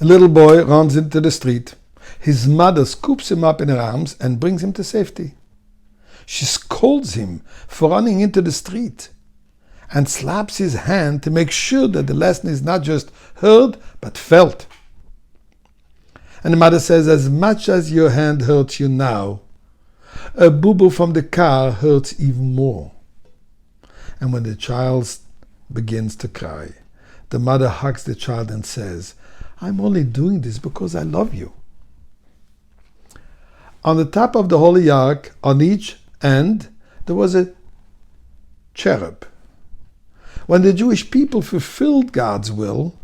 A little boy runs into the street. His mother scoops him up in her arms and brings him to safety. She scolds him for running into the street and slaps his hand to make sure that the lesson is not just heard but felt. And the mother says, as much as your hand hurts you now, a boo-boo from the car hurts even more. And when the child begins to cry, the mother hugs the child and says, I'm only doing this because I love you. On the top of the Holy Ark, on each end, there was a cherub. When the Jewish people fulfilled God's will,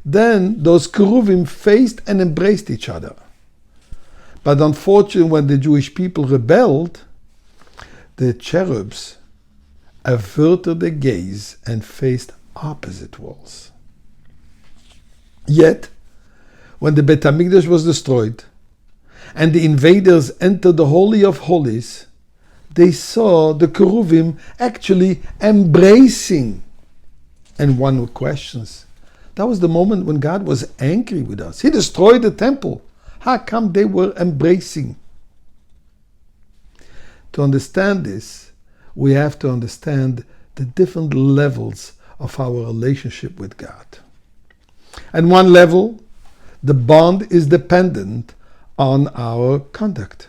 then those cherubim faced and embraced each other. But unfortunately, when the Jewish people rebelled, the cherubs averted their gaze and faced opposite walls. Yet, when the Beit HaMikdash was destroyed and the invaders entered the Holy of Holies, they saw the cherubim actually embracing. And one questions, that was the moment when God was angry with us. He destroyed the temple. How come they were embracing? To understand this, we have to understand the different levels of our relationship with God. At one level, the bond is dependent on our conduct.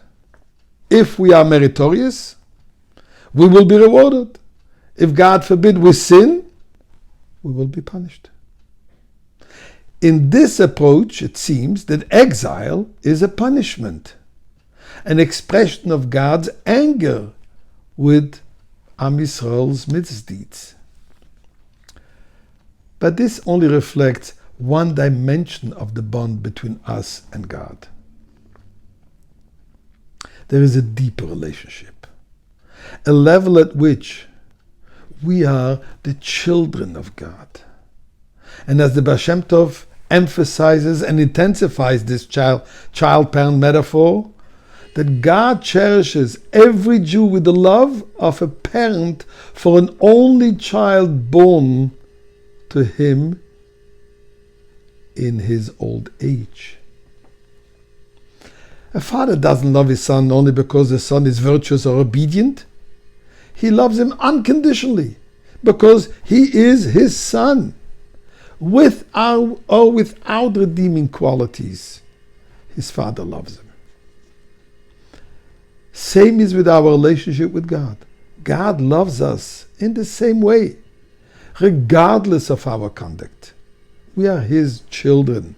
If we are meritorious, we will be rewarded. If God forbid we sin, we will be punished. In this approach, it seems that exile is a punishment, an expression of God's anger with Am Yisrael's misdeeds. But this only reflects one dimension of the bond between us and God. There is a deeper relationship, a level at which we are the children of God. And as the Baal Shem Tov emphasizes and intensifies this child-parent metaphor, that God cherishes every Jew with the love of a parent for an only child born to him in his old age. A father doesn't love his son only because the son is virtuous or obedient. He loves him unconditionally because he is his son. With or without redeeming qualities, his father loves him. Same is with our relationship with God. God loves us in the same way, regardless of our conduct. We are his children.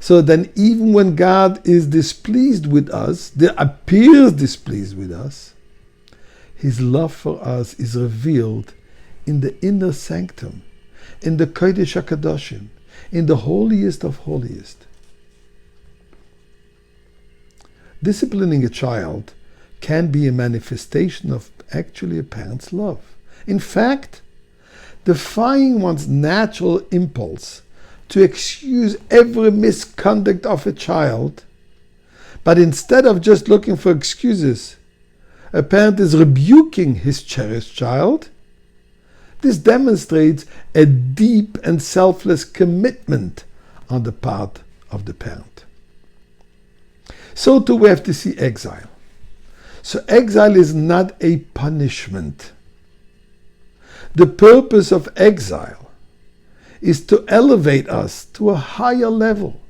So then even when God is displeased with us, appears displeased with us, his love for us is revealed in the inner sanctum, in the Kodesh HaKadoshim, in the holiest of holiest. Disciplining a child can be a manifestation of actually a parent's love. In fact, defying one's natural impulse to excuse every misconduct of a child, but instead of just looking for excuses, a parent is rebuking his cherished child. This demonstrates a deep and selfless commitment on the part of the parent. So too we have to see exile. So exile is not a punishment. The purpose of exile is to elevate us to a higher level.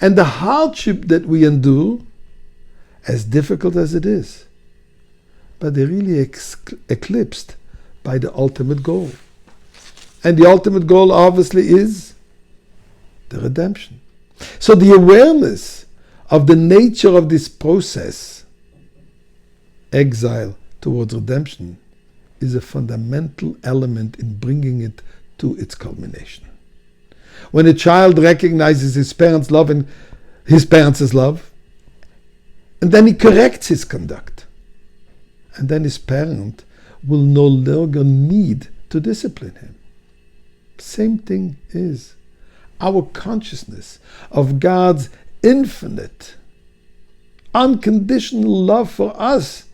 And the hardship that we endure, as difficult as it is, but they're really eclipsed by the ultimate goal. And the ultimate goal obviously is the redemption. So the awareness of the nature of this process, exile towards redemption, is a fundamental element in bringing it to its culmination. When a child recognizes his parents' love and his parents' love, and then he corrects his conduct, and then his parent will no longer need to discipline him. Same thing is our consciousness of God's infinite, unconditional love for us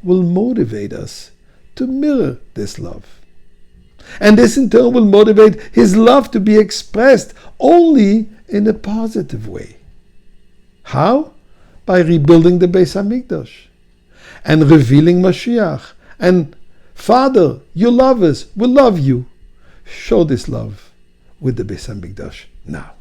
will motivate us to mirror this love. And this in turn will motivate his love to be expressed only in a positive way. How? By rebuilding the Beis Hamikdash and revealing Mashiach. And Father, you love us, we love you. Show this love with the Beis Hamikdash now.